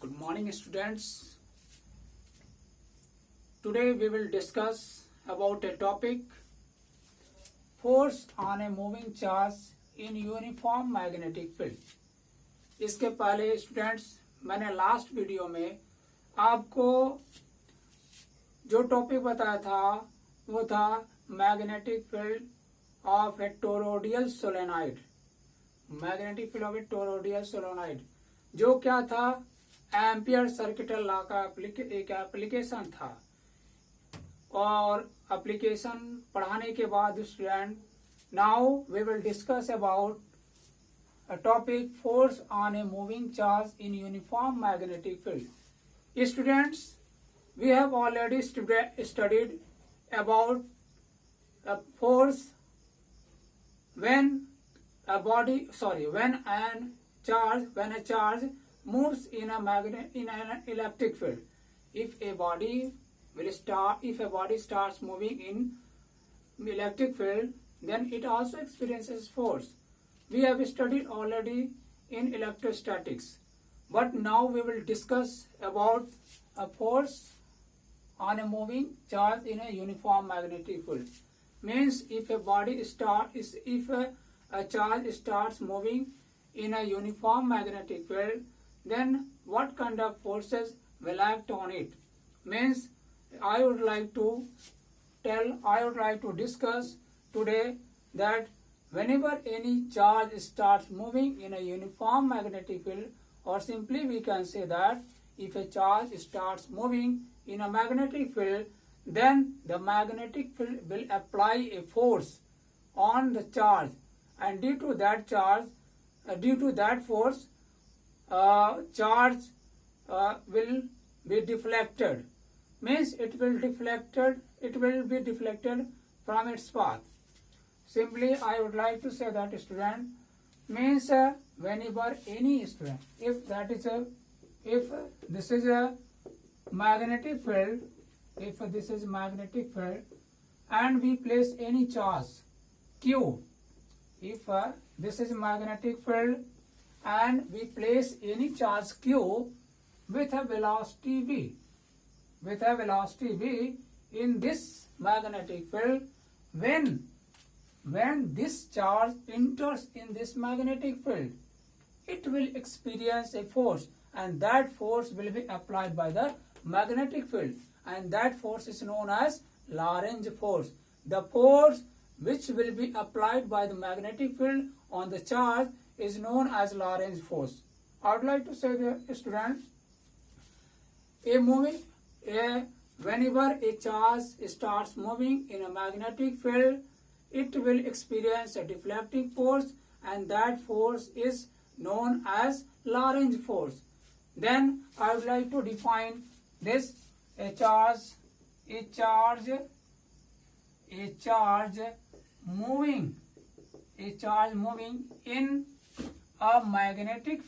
Good morning, students. Today we will discuss about a topic force on a moving charge in uniform magnetic field. इसके पहले students मैंने last video में आपको जो topic बताया था वो था magnetic field of a toroidal solenoid. Magnetic field of a toroidal solenoid जो क्या था, एम्पियर सर्किटल लॉ का एक एप्लीकेशन था। और एप्लीकेशन पढ़ाने के बाद student now we will discuss about a topic force on a moving charge in uniform magnetic field. Students, we have already studied about a force when a charge moves in an electric field. If a body starts moving in electric field, then it also experiences force. We have studied already in electrostatics, but now we will discuss about a force on a moving charge in a uniform magnetic field. Means if a charge starts moving in a uniform magnetic field, then what kind of forces will act on it? Means I would like to discuss today that whenever any charge starts moving in a uniform magnetic field, or simply we can say that if a charge starts moving in a magnetic field, then the magnetic field will apply a force on the charge, and due to that force, charge will be deflected. Means it will be deflected from its path. Simply, I would like to say that student means whenever any student, if this is a magnetic field, and we place any charge Q, if this is magnetic field and we place any charge Q with a velocity V, in this magnetic field, when this charge enters in this magnetic field, it will experience a force, and that force will be applied by the magnetic field, and that force is known as Lorentz force. The force which will be applied by the magnetic field on the charge is known as Lorentz force. I would like to say the students, whenever a charge starts moving in a magnetic field, it will experience a deflecting force, and that force is known as Lorentz force. Then I would like to define this: a charge moving in a magnetic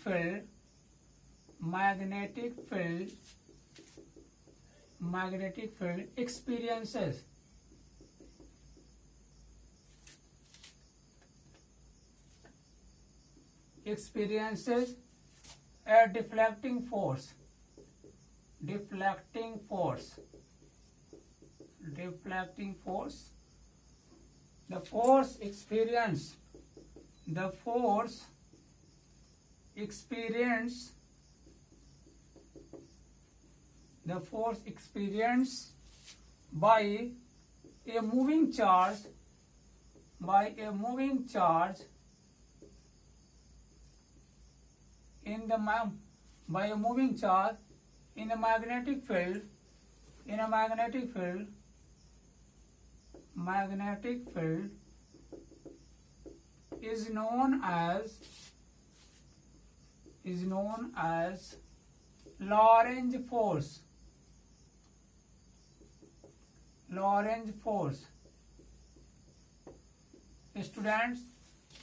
field experiences a deflecting force. The force experienced by a moving charge in a magnetic field is known as Lorentz force. Students,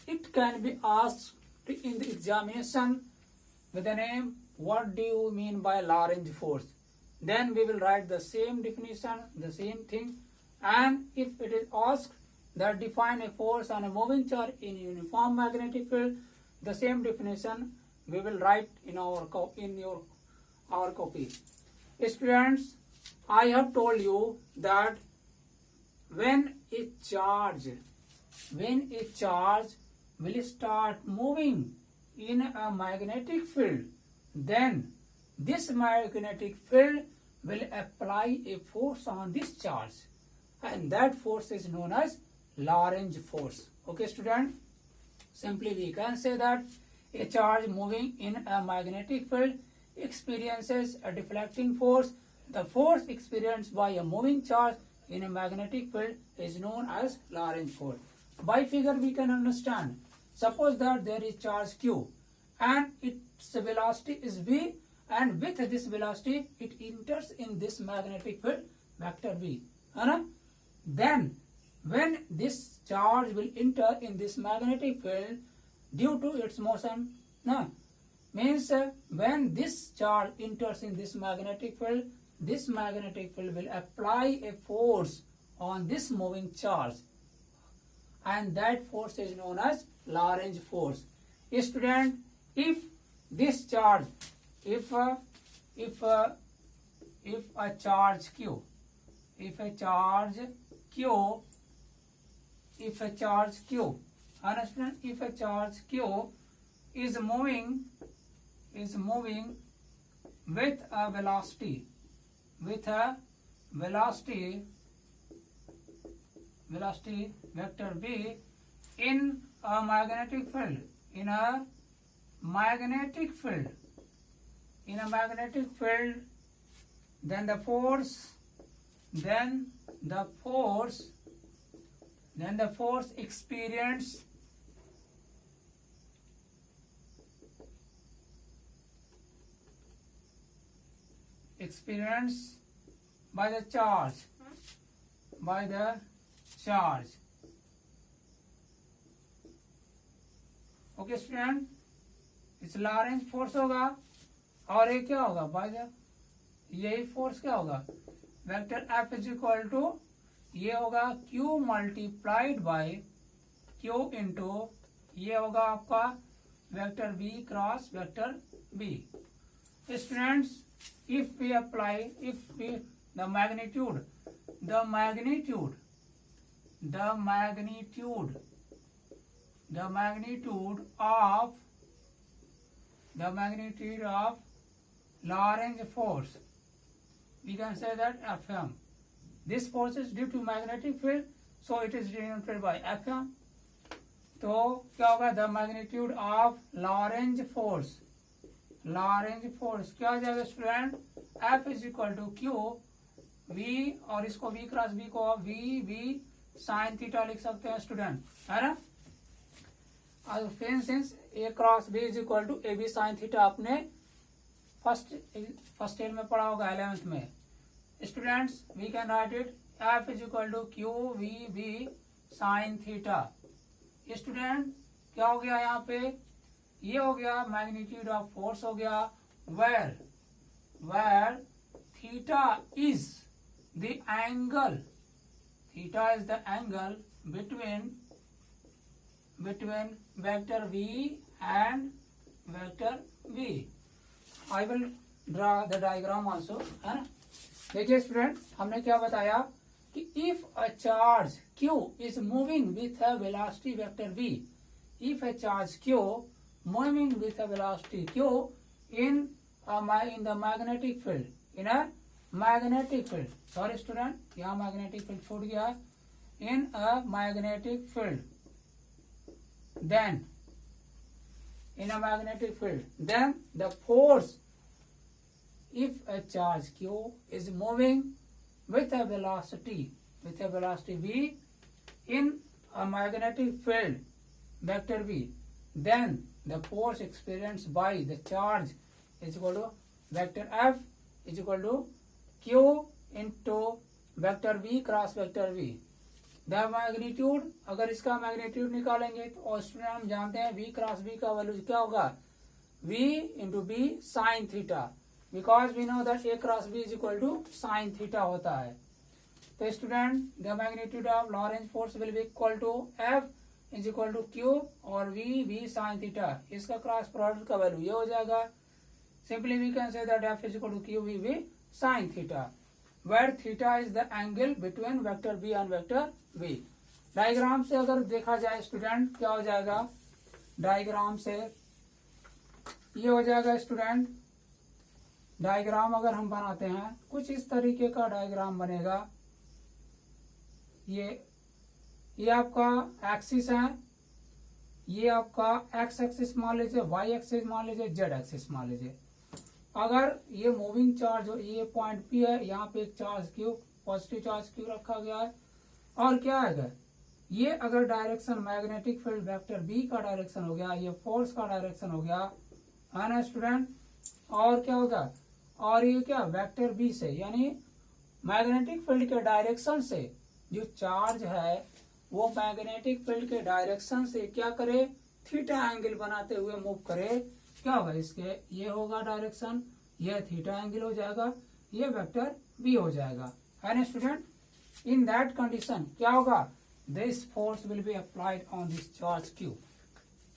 it can be asked in the examination with the name, what do you mean by Lorentz force? Then we will write the same definition, the same thing, and if it is asked that define a force on a moving charge in uniform magnetic field, the same definition we will write in your our copy. Students, I have told you that when a charge will start moving in a magnetic field, then this magnetic field will apply a force on this charge, and that force is known as Lorentz force. Okay, student? Simply we can say that a charge moving in a magnetic field experiences a deflecting force. The force experienced by a moving charge in a magnetic field is known as Lorentz force. By figure we can understand. Suppose that there is charge Q and its velocity is V, and with this velocity it enters in this magnetic field vector V. Then when this charge will enter in this magnetic field due to its motion, means when this charge enters in this magnetic field will apply a force on this moving charge, and that force is known as Lorentz force. Student, if this charge, if a charge Q, understand, if a charge Q is moving with a velocity vector V in a magnetic field, then the force experienced by the charge. Okay student, इस Lawrence force होगा, और ये क्या होगा, by the यही force क्या होगा, vector F is equal to ये होगा Q multiplied by Q into ये होगा आपका vector V cross vector B. Students, if we apply the magnitude of Lorentz force, we can say that Fm. This force is due to magnetic field, so it is denoted by Fm. तो क्या होगा, the magnitude of Lorentz force क्या हो जाएगा student, F is equal to Q V, और इसको V cross B को V sine theta लिख सकते हैं स्टूडेंट, है ना। For instance A cross B is equal to AB sine theta आपने फर्स्ट ईयर में पढ़ा होगा 11th में। Students, we can write it F is equal to Q V B sine theta. Student, क्या हो गया यहाँ पे, ये हो गया मैग्नीट्यूड ऑफ फोर्स हो गया, where theta is the angle between vector V and vector V. I will draw the diagram also, है ना। देखिए स्टूडेंट, हमने क्या बताया कि if a charge Q is moving with a velocity vector V, if a charge Q moving with a velocity Q in the magnetic field, sorry student, यहाँ magnetic field छूट गया, in a magnetic field, then the force, if a charge Q is moving with a velocity V in a magnetic field vector V, then the force experienced by the charge is equal to vector F is equal to Q into vector V cross vector V. The magnitude, अगर इसका magnitude निकालेंगे तो student हम जानते हैं V cross B का value क्या होगा, V into B sine theta, because we know that A cross B is equal to sine theta होता है। तो student, the magnitude of Lorentz force will be equal to F is equal to Q और V sine theta, इसका cross product का value ये हो जाएगा Simply we can say that F is equal to QVB sin theta, where theta is the angle between vector B and vector V. Diagram से अगर देखा जाए स्टूडेंट क्या हो जाएगा, डायग्राम से ये हो जाएगा स्टूडेंट, डायग्राम अगर हम बनाते हैं कुछ इस तरीके का डायग्राम बनेगा। ये आपका एक्सिस है, ये आपका एक्स एक्सिस मान लीजिए, वाई एक्सिस मान लीजिए, जेड एक्सिस मान लीजिए। अगर ये मूविंग चार्ज हो, ये पॉइंट पी है, यहाँ पे एक charge Q, positive charge Q रखा गया है, और क्या है ये अगर direction magnetic field vector B का डायरेक्शन हो गया, ये फोर्स का डायरेक्शन हो गया, है ना स्टूडेंट। और क्या होगा, और ये क्या वेक्टर बी से यानी मैग्नेटिक फील्ड के डायरेक्शन से जो चार्ज है वो मैग्नेटिक फील्ड के डायरेक्शन से क्या करे, थीटा एंगल बनाते हुए मूव करे। क्या होगा, इसके ये होगा डायरेक्शन, ये थीटा एंगल हो जाएगा, ये वेक्टर बी हो जाएगा, है ना स्टूडेंट। इन दैट कंडीशन क्या होगा, this force will be applied on this charge Q.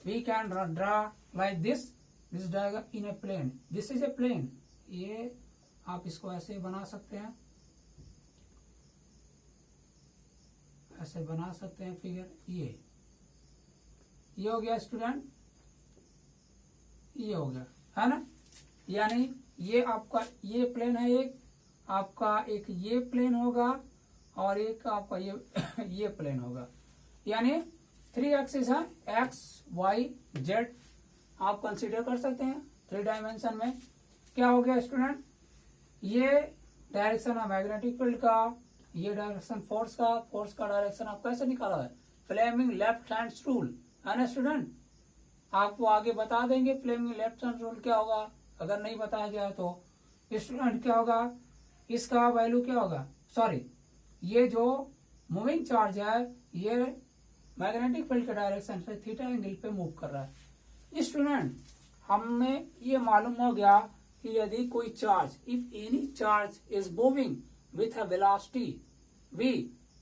We can draw like this diagram in a plane, this is a plane. ये आप इसको ऐसे बना सकते हैं, ऐसे बना सकते हैं फिगर। ये हो गया स्टूडेंट, ये हो गया, है ना। यानी ये आपका ये प्लेन है, एक आपका एक ये प्लेन होगा और एक आपका ये प्लेन होगा। यानी 3 एक्सिस है, एक्स वाई जेड आप कंसीडर कर सकते हैं 3 डायमेंशन में। क्या हो गया स्टूडेंट, ये डायरेक्शन है मैग्नेटिक फील्ड का, ये डायरेक्शन फोर्स का डायरेक्शन आप कैसे निकाला है, फ्लेमिंग लेफ्ट हैंड रूल, है ना स्टूडेंट। आपको आगे बता देंगे फ्लेमिंग लेफ्ट हैंड रूल क्या होगा, अगर नहीं बताया गया तो स्टूडेंट क्या होगा, इसका वैल्यू क्या होगा, सॉरी ये जो मूविंग चार्ज है ये मैग्नेटिक फील्ड के डायरेक्शन से थीटा एंगल पे मूव कर रहा है। स्टूडेंट हमें ये मालूम हो गया कि यदि कोई charge, if any charge is moving with a velocity v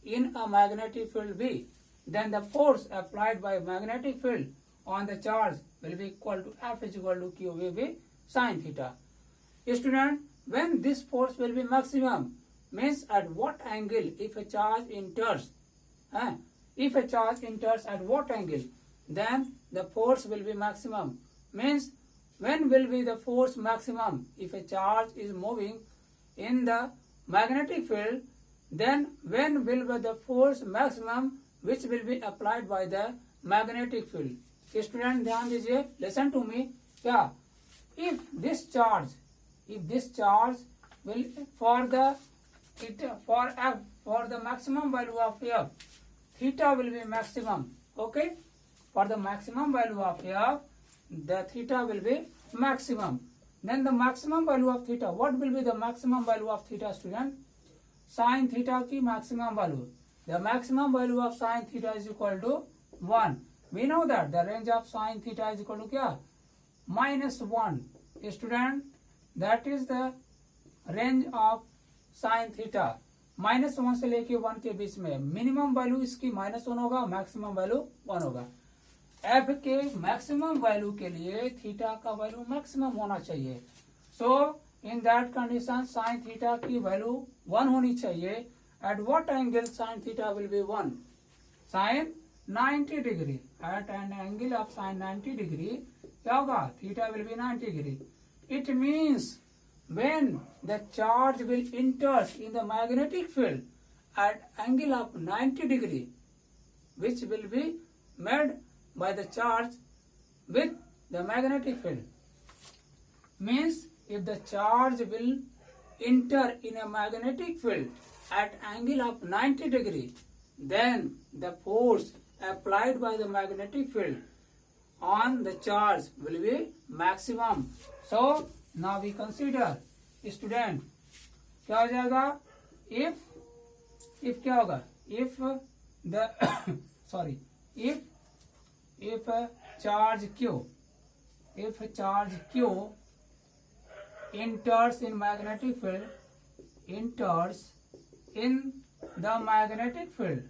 in a magnetic field v, then the force applied by magnetic field on the charge will be equal to F is equal to QVB sin theta. Student, when this force will be maximum means at what angle, if a charge enters, if a charge enters at what angle, then the force will be maximum. Means when will be the force maximum, if a charge is moving in the magnetic field, then when will be the force maximum which will be applied by the magnetic field. Student ध्यान दीजिए, listen to me. क्या, if this charge will for the maximum value of f, theta will be maximum. Okay, for the maximum value of f, the theta will be maximum. Then the maximum value of theta, what will be the maximum value of theta student? Sin theta की maximum value. The maximum value of sin theta is equal to 1. We know that the range of sin theta is equal to क्या? -1. Student, that is the range of sin theta. -1 से लेके 1 के बीच में minimum value इसकी -1 होगा, maximum value 1 होगा। F के maximum value के लिए थीटा का वैल्यू मैक्सिमम होना चाहिए। So in that condition sine theta की वैल्यू 1 होनी चाहिए। At what angle sine theta will be 1? Sine 90 degree. At an angle of sine 90 degree क्या होगा? Theta will be 90 degree. It means when the charge will enter in the magnetic field at angle of 90 degree, which will be made by the charge with the magnetic field. Means if the charge will enter in a magnetic field at angle of 90 degree, then the force applied by the magnetic field on the charge will be maximum. So now we consider student क्या हो जाएगा? if क्या होगा? if the sorry if charge q enters in magnetic field, enters in the magnetic field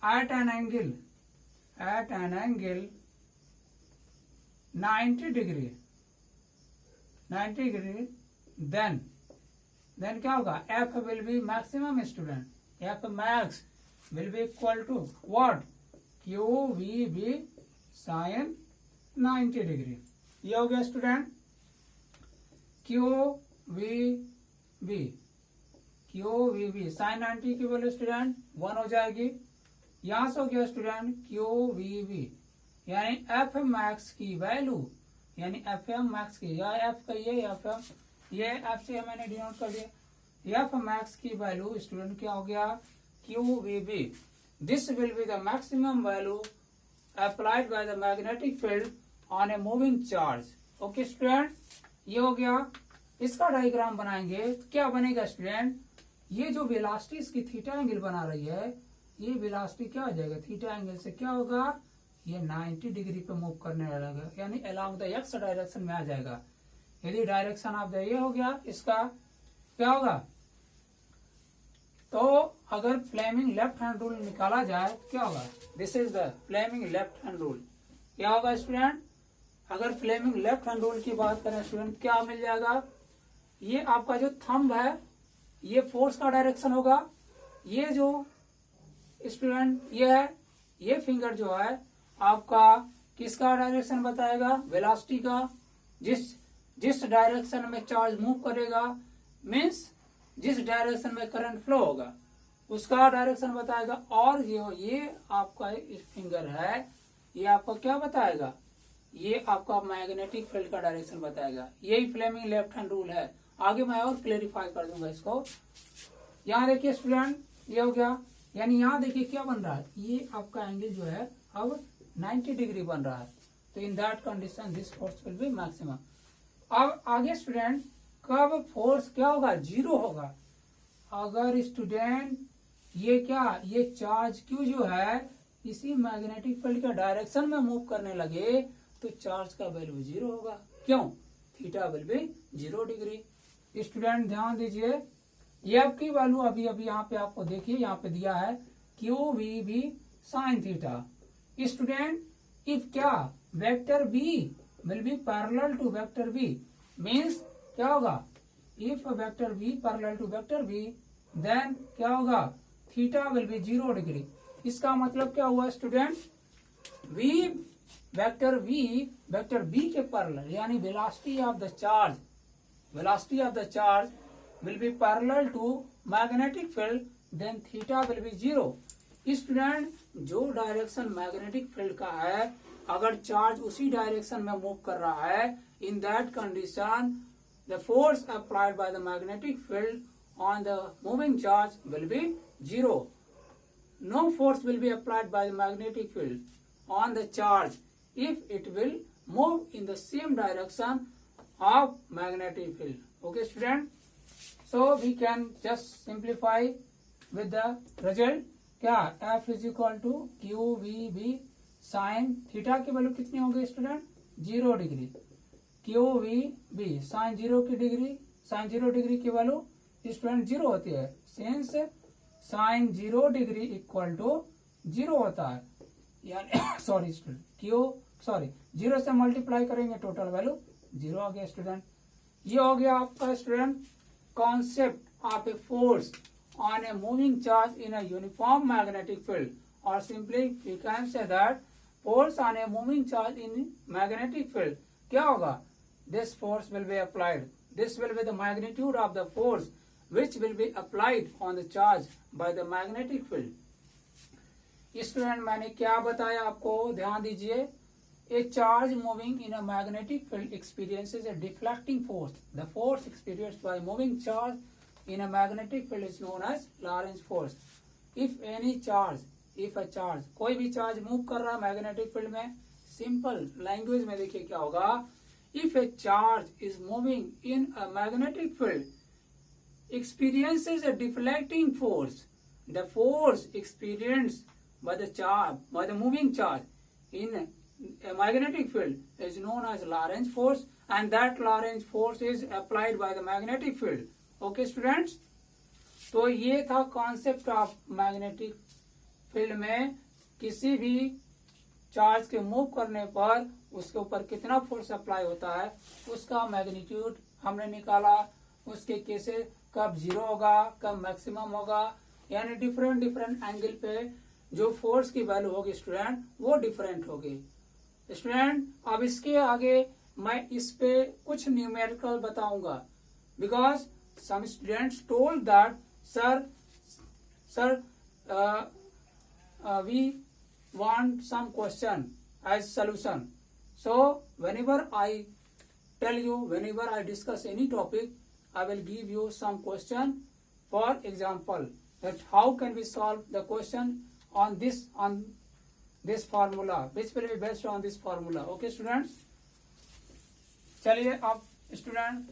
at an at an angle 90 degree, then क्या होगा, F will be maximum student, F max will be equal to what, QVB sin 90 degree। ये हो गया student QVB sin 90 की value student 1 हो जाएगी। यहां से हो गया स्टूडेंट QVB यानी एफ मैक्स की वैल्यू, यानी एफ एम मैक्स की, या एफ का ये एफ एम, ये एफ से मैंने डिनोट कर दिया। एफ मैक्स की वैल्यू स्टूडेंट क्या हो गया, QVB। This will be the maximum value applied by the magnetic field on a moving charge. Okay student, ये हो गया। इसका डायग्राम बनाएंगे, क्या बनेगा स्टूडेंट, ये जो वेलोसिटी इसकी थीटा एंगल बना रही है, ये वेलोसिटी क्या हो जाएगा, थीटा एंगल से क्या होगा, ये 90 डिग्री पे मूव करने लगेगा, यानी अलोंग द एक्स डायरेक्शन में आ जाएगा। यदि डायरेक्शन ऑफ द ये हो गया, इसका क्या होगा, तो अगर फ्लेमिंग लेफ्ट हैंड रूल निकाला जाए क्या होगा, this is the Fleming left hand rule. क्या होगा स्टूडेंट, अगर फ्लेमिंग लेफ्ट हैंड रूल की बात करें स्टूडेंट, क्या मिल जाएगा, ये आपका जो थंब है ये फोर्स का डायरेक्शन होगा, ये जो स्टूडेंट ये है, ये फिंगर जो है आपका किसका डायरेक्शन बताएगा, वेलोसिटी का। जिस डायरेक्शन में चार्ज मूव करेगा, मीन्स जिस डायरेक्शन में करंट फ्लो होगा उसका डायरेक्शन बताएगा। और ये आपका फिंगर है, ये आपका क्या बताएगा, ये आपका मैग्नेटिक फील्ड का डायरेक्शन बताएगा। यही फ्लेमिंग लेफ्ट हैंड रूल है। आगे मैं और क्लेरिफाई कर दूंगा इसको। यहाँ देखिए स्टूडेंट, ये हो गया, यानी यहाँ देखिए क्या बन रहा है, ये आपका एंगल जो है अब 90 डिग्री बन रहा है। तो इन that condition this force will B maximum. अब आगे स्टूडेंट, कब फोर्स क्या होगा, जीरो होगा, अगर स्टूडेंट ये क्या, ये चार्ज Q जो है इसी मैग्नेटिक फील्ड के डायरेक्शन में मूव करने लगे तो चार्ज का वैल्यू जीरो होगा। क्यों, theta will be 0 degree. Student ध्यान दीजिए, ये आपकी वैल्यू अभी यहाँ पे आपको देखिए, यहाँ पे दिया है QVB sin theta. Student if क्या, vector B will be parallel to vector B, मीन्स क्या होगा, if vector B parallel to vector B then क्या होगा, थीटा विल बी 0 डिग्री। इसका मतलब क्या हुआ स्टूडेंट, वेक्टर B के पैरेलल, यानी velocity of the charge will be parallel to magnetic field, then theta will be 0। Student जो direction magnetic field का है, अगर चार्ज उसी डायरेक्शन में मूव कर रहा है, in that condition the force applied by the magnetic field on the moving charge will be 0। No force will be applied by the magnetic field on the charge if it will move in the same direction of magnetic field। Okay student, so we can just simplify with the result। क्या, F is equal to QVB sin theta की value कितनी होगी student, 0 degree. QVB sin 0 degree की value student 0 होती है, since sin 0 degree equal to 0 होता है, यानी सॉरी स्टूडेंट 0 से मल्टीप्लाई करेंगे टोटल वैल्यू 0 आ गया स्टूडेंट। ये हो गया आपका student concept of a force on a moving charge in a uniform magnetic field, और simply we can say that force on a moving charge in magnetic field क्या होगा, this force will be applied, this will be the magnitude of the force which will be applied on the charge by the magnetic field। Student मैंने क्या बताया आपको, ध्यान दीजिए, a charge moving in a magnetic field experiences a deflecting force। The force experienced by moving charge in a magnetic field is known as Lorentz force। If a charge कोई भी charge move कर रहा है magnetic field में, simple language में देखिए क्या होगा, if a charge is moving in a magnetic field experiences a deflecting force, the force experienced by the moving charge in a magnetic field is known as Lorentz force, and that Lorentz force is applied by the magnetic field। Okay students, तो ये था concept of magnetic field में किसी भी charge के move करने पर उसके ऊपर कितना फोर्स अप्लाई होता है उसका मैग्नीट्यूड हमने निकाला। उसके केसेस कब जीरो होगा, कब मैक्सिमम होगा, यानी डिफरेंट डिफरेंट एंगल पे जो फोर्स की वैल्यू होगी स्टूडेंट वो डिफरेंट होगी। स्टूडेंट अब इसके आगे मैं इस पे कुछ न्यूमेरिकल बताऊंगा, because some students told that sir we want some question as solution. So whenever I tell you, whenever I discuss any topic, I will give you some question. For example, that how can we solve the question on this formula, which will be based on this formula. Okay students, चलिए अब student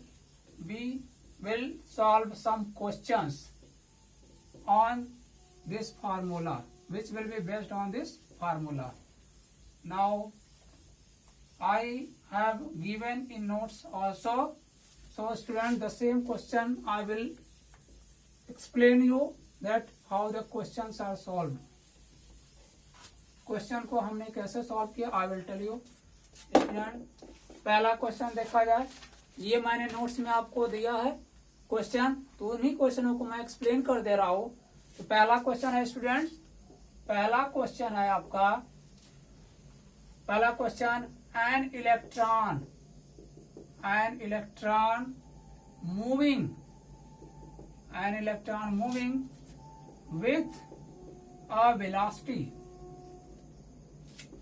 we will solve some questions on this formula, which will be based on this formula. Now I have given in notes also, so student the same question I will explain you that how the questions are solved. Question को हमने कैसे solve किया I will tell you. Student पहला question देखा जाए, ये मैंने notes में आपको दिया है क्वेश्चन, तो उन्हीं क्वेश्चनों को मैं एक्सप्लेन कर दे रहा हूं। तो पहला क्वेश्चन है स्टूडेंट्स, पहला क्वेश्चन है आपका, पहला question N electron moving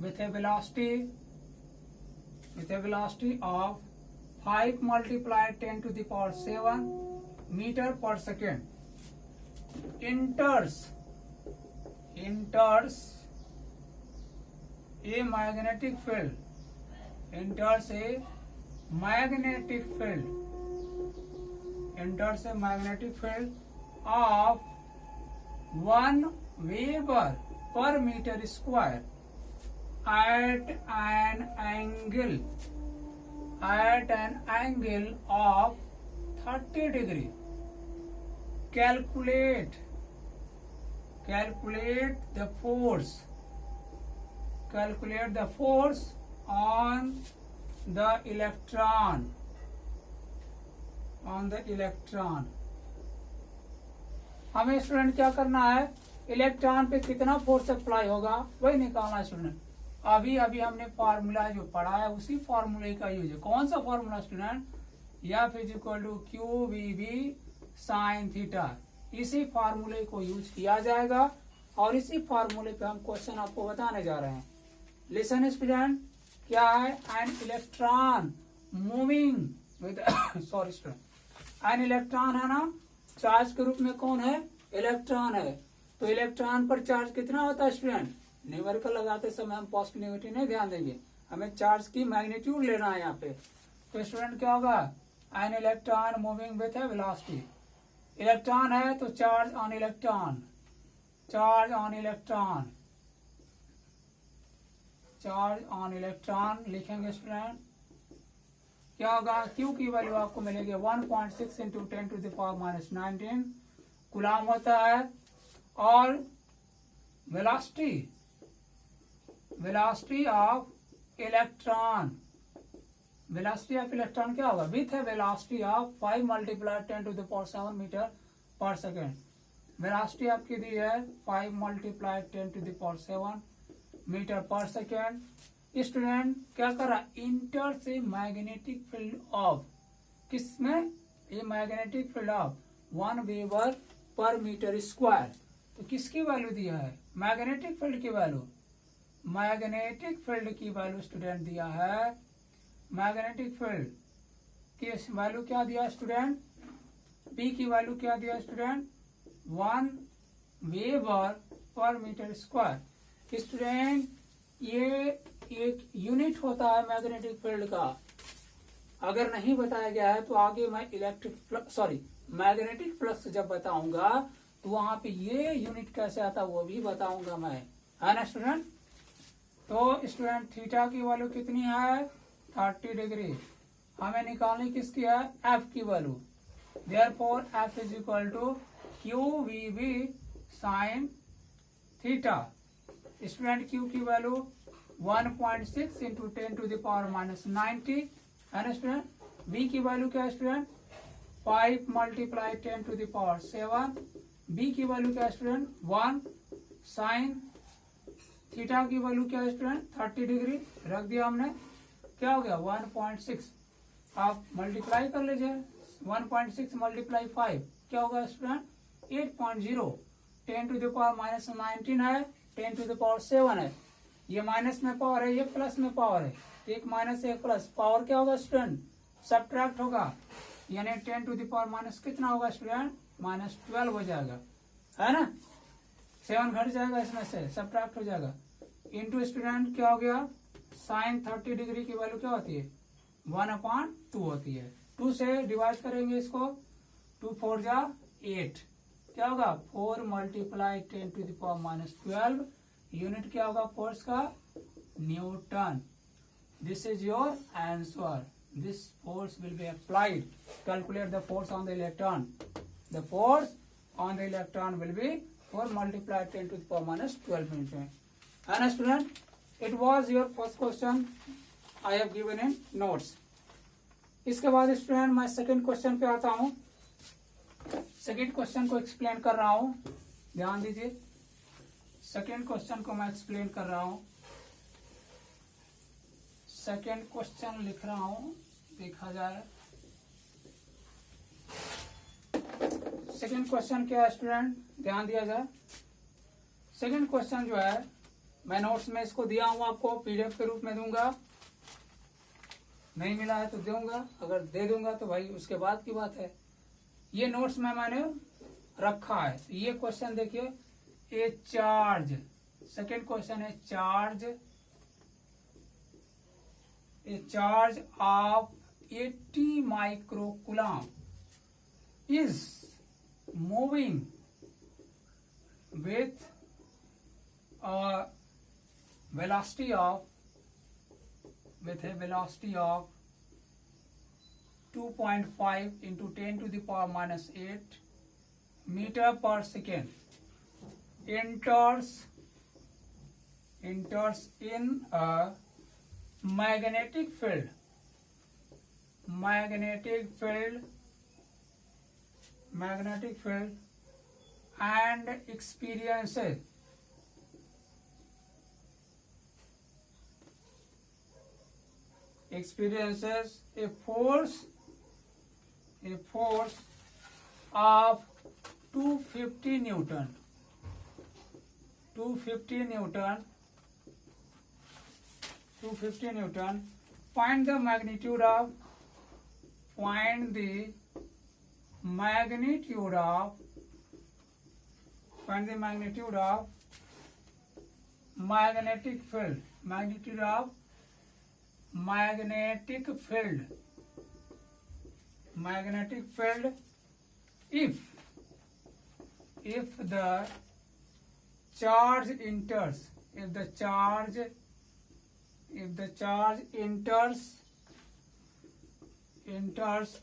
with a velocity of 5 multiplied 10 to the power 7 meter per second enters a magnetic field, of 1 Weber per meter square at an angle of 30 degree. Calculate the force on the electron. हमें student क्या करना है, electron पे कितना force apply होगा वही निकालना है स्टूडेंट। अभी हमने फार्मूला जो पढ़ा है उसी फार्मूले का यूज है। कौन सा formula student, F is equal to QVB sine theta, इसी फार्मूले को यूज किया जाएगा और इसी फार्मूले पे हम क्वेश्चन आपको बताने जा रहे हैं। लिसन स्टूडेंट, क्या है, N electron moving with sorry student, an electron है ना, चार्ज के रूप में कौन है, इलेक्ट्रॉन है। तो इलेक्ट्रॉन पर चार्ज कितना होता है स्टूडेंट, न्यूमेरिकल लगाते समय हम पॉजिटिव नेगेटिव नहीं ध्यान देंगे, हमें चार्ज की मैग्नीट्यूड लेना है यहाँ पे। तो स्टूडेंट क्या होगा, an electron moving with velocity, electron है तो चार्ज ऑन इलेक्ट्रॉन लिखेंगे स्टूडेंट। क्या होगा, Q की वैल्यू आपको मिलेगी 1.6 into 10 to the power -19 coulomb होता है। और वेलोसिटी ऑफ इलेक्ट्रॉन क्या होगा, विथ है velocity of 5 multiply 10 to the power 7 metre per second. Velocity आपकी दी है 5 multiply 10 to the power 7 metre per second. Student क्या कर रहा है, इंटर से मैग्नेटिक फील्ड ऑफ, किसमें, ये magnetic field of 1 weber per metre square. तो किसकी वैल्यू दिया है, मैग्नेटिक फील्ड की वैल्यू स्टूडेंट दिया है, मैग्नेटिक फील्ड की वैल्यू क्या दिया स्टूडेंट, P की वैल्यू क्या दिया student, 1 weber per metre square. Student ये एक यूनिट होता है मैग्नेटिक फील्ड का, अगर नहीं बताया गया है तो आगे मैं मैग्नेटिक फ्लक्स जब बताऊंगा तो वहां पे ये यूनिट कैसे आता है वो भी बताऊंगा मैं, है ना स्टूडेंट। तो स्टूडेंट थीटा की वैल्यू कितनी है, 30 डिग्री, हमें निकालनी किसकी है, F की value. Therefore F is equal to QVB sine theta. Student Q की वैल्यू 1.6 इंटू 10⁻⁻90 है ना स्टूडेंट। बी की वैल्यू क्या है स्टूडेंट 5 मल्टीप्लाई 10⁻7। बी की वैल्यू क्या है स्टूडेंट 1 साइन थीटा की वैल्यू क्या है स्टूडेंट 30 डिग्री रख दिया हमने। क्या हो गया 1.6 आप मल्टीप्लाई कर लीजिए 1.6 मल्टीप्लाई 5 क्या होगा स्टूडेंट 8.0। 10⁻⁻19 है 10⁻7 है। ये माइनस में पावर है ये प्लस में पावर है। एक माइनस एक प्लस पावर क्या होगा स्टूडेंट सब्ट्रैक्ट होगा यानी 10⁻- कितना होगा स्टूडेंट -12 हो जाएगा है ना। 7 घट जाएगा इसमें से सब्ट्रैक्ट हो जाएगा। इंटू स्टूडेंट क्या हो गया साइन 30 डिग्री की वैल्यू क्या होती है 1/2 होती है। 2 से डिवाइड करेंगे इसको 2 4 जा 8 क्या होगा 4 मल्टीप्लाई 10⁻12 यूनिट क्या होगा फोर्स का Newton. This is your answer. This force will be applied. Calculate the force on the electron. The force on the electron will be 4 multiply 10⁻12 Newton है ना student. It was your first question I have given in notes. इसके बाद student मैं second question पे आता हूँ। Second question को explain कर रहा हूँ ध्यान दीजिए। सेकेंड क्वेश्चन को मैं एक्सप्लेन कर रहा हूँ। सेकेंड क्वेश्चन लिख रहा हूँ देखा जाए। सेकेंड क्वेश्चन क्या है स्टूडेंट ध्यान दिया जाए। सेकेंड क्वेश्चन जो है मैं नोट्स में इसको दिया हूँ आपको पीडीएफ के रूप में दूंगा। नहीं मिला है तो दूंगा अगर दे दूंगा तो भाई उसके बाद की बात है। ये नोट्स में मैंने रखा है। ये क्वेश्चन देखिए ए चार्ज सेकेंड क्वेश्चन है charge A charge of 80 microcoulomb is moving with a velocity of 2.5 into 10⁻⁸ meter per second enters in a magnetic field and experiences a force of 250 Newton. Find the magnitude of magnetic field if the charge enters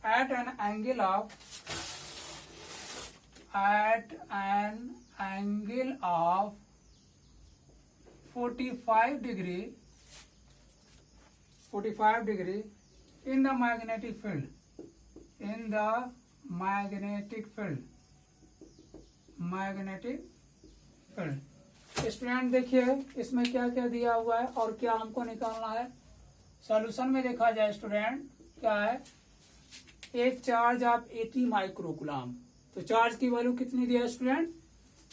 at an angle of 45 degree in the magnetic field. Student देखिए इसमें क्या क्या दिया हुआ है और क्या हमको निकालना है। सॉल्यूशन में देखा जाए स्टूडेंट क्या है एक चार्ज ऑफ 80 माइक्रोकूलम। तो चार्ज की वैल्यू कितनी दिया है स्टूडेंट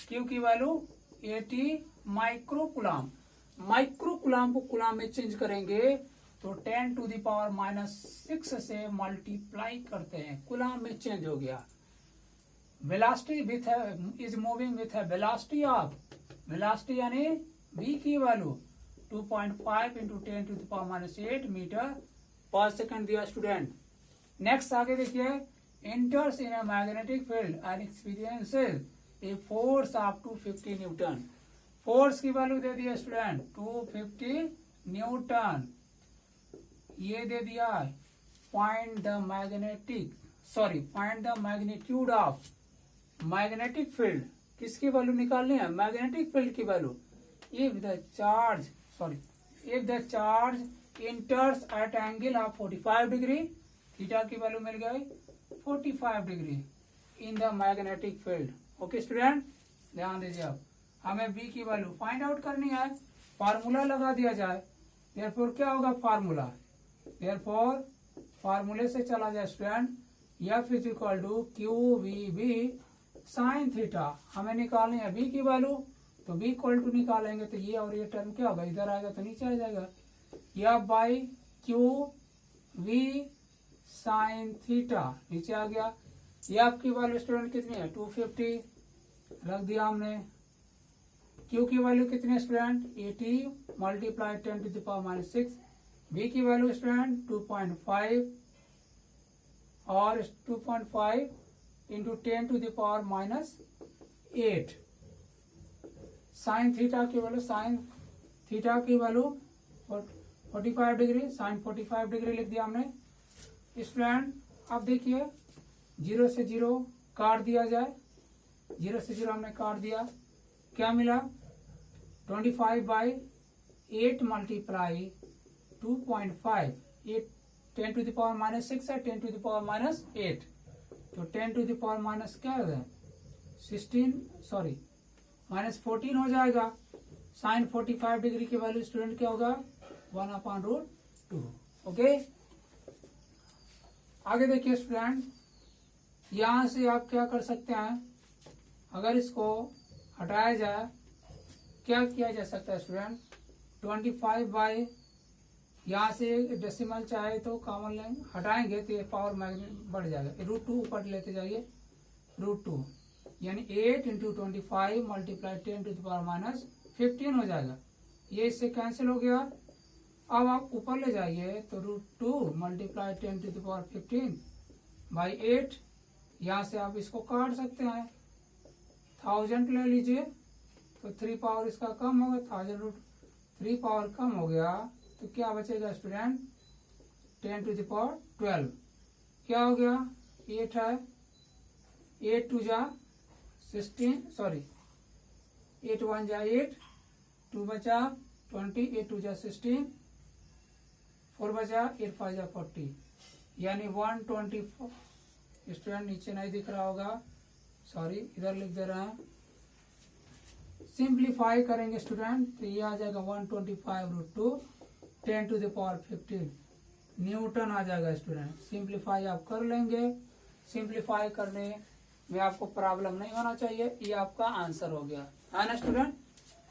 क्यू की वैल्यू 80 माइक्रोकूलम। माइक्रोकूलम को कूलम में चेंज करेंगे तो 10⁻⁻6 से मल्टीप्लाई करते हैं कूलम में चेंज हो गया। Velocity is moving with velocity यानी v की वैल्यू 2.5 into 10⁻⁸ मीटर पर सेकंड दिया स्टूडेंट। नेक्स्ट आगे देखिए enters in a magnetic field and experiences a force of 250 newton. Force की वैल्यू दे दिया स्टूडेंट 250 न्यूटन। ये दे दिया find the magnitude of magnetic field. किसकी वैल्यू निकालनी है मैग्नेटिक फील्ड की value. If if the charge enters at angle of 45 degree, theta की वैल्यू मिल गई 45 degree in the magnetic field. Okay student, ध्यान दीजिए। अब हमें बी की वैल्यू फाइंड आउट करनी है, फार्मूला लगा दिया जाए। देयरफॉर क्या होगा फार्मूला, देयरफॉर फार्मूले से चला जाए student, F is equal to Q V B sine theta. हमें निकालनी है बी की वैल्यू, तो बी इक्वल टू निकालेंगे तो ये और ये टर्म क्या होगा, इधर आएगा तो नीचे आ जाएगा, F by Q V sine theta नीचे आ गया। ये आपकी वैल्यू स्टूडेंट कितनी है 250 रख दिया हमने। क्यू की वैल्यू कितनी है student 80 multiply 10 to the power -6। B की वैल्यू स्टूडेंट 2.5 और 2.5 into 10 to the power -8। Sine theta की वैल्यू, साइन थीटा की वैल्यू 45 डिग्री, साइन 45 डिग्री लिख दिया हमने स्टूडेंट। अब देखिए 0 से 0 काट दिया जाए, 0 से 0 हमने काट दिया, क्या मिला 25 by 8 multiply 2.5, 8 10 to the power -6 है, 10 टू द पावर -8, तो 10 टू द पावर माइनस क्या होगा 16 सॉरी -14 हो जाएगा। साइन 45 डिग्री की वैल्यू स्टूडेंट क्या होगा 1/√2। ओके, आगे देखिए स्टूडेंट, यहां से आप क्या कर सकते हैं, अगर इसको हटाया जाए क्या किया जा सकता है स्टूडेंट 25 बाई, यहाँ से डेसिमल चाहे तो कॉमन लेंगे, हटाएंगे तो ये पावर मैग्नेट बढ़ जाएगा, √2 ऊपर लेते जाइए, √2 यानी 8 into 25 multiply 10 to the power -15 हो जाएगा। ये इससे कैंसिल हो गया। अब आप ऊपर ले जाइए तो √2 multiply 10 to the power 15 by 8, यहाँ से आप इसको काट सकते हैं, 1000 ले लीजिए तो 3 पावर इसका कम होगा, 1000√3 पावर कम हो गया तो क्या बचेगा स्टूडेंट 10 टू द पावर 12। क्या हो गया 8 है, 8 2 जा 16 सॉरी 8 1 जा 8, 2 बचा 20, 8 2 जा 16, 4 बचा 8 5 जा 40, यानी 124। स्टूडेंट नीचे नहीं दिख रहा होगा, सॉरी इधर लिख दे रहे हैं, सिंप्लीफाई करेंगे स्टूडेंट तो ये आ जाएगा 125√2 10 टू द पावर 15 न्यूटन आ जाएगा स्टूडेंट। सिंप्लीफाई आप कर लेंगे, सिंप्लीफाई करने में आपको प्रॉब्लम नहीं होना चाहिए, ये आपका आंसर हो गया है ना स्टूडेंट।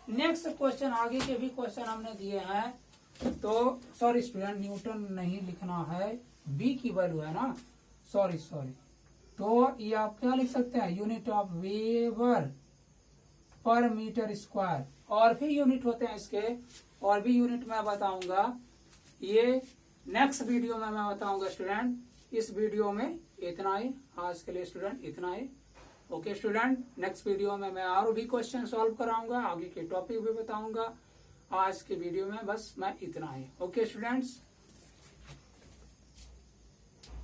नेक्स्ट क्वेश्चन, आगे के भी क्वेश्चन हमने दिए हैं, तो सॉरी स्टूडेंट न्यूटन नहीं लिखना है, बी की वैल्यू है ना, सॉरी तो ये आप क्या लिख सकते हैं unit of weber per metre square, और भी यूनिट होते हैं इसके, और भी यूनिट मैं बताऊंगा, ये नेक्स्ट वीडियो में मैं बताऊंगा स्टूडेंट। इस वीडियो में इतना ही, आज के लिए स्टूडेंट इतना ही। ओके स्टूडेंट, नेक्स्ट वीडियो में मैं और भी क्वेश्चन सॉल्व कराऊंगा, आगे के टॉपिक भी बताऊंगा। आज के वीडियो में बस मैं इतना ही। Okay students.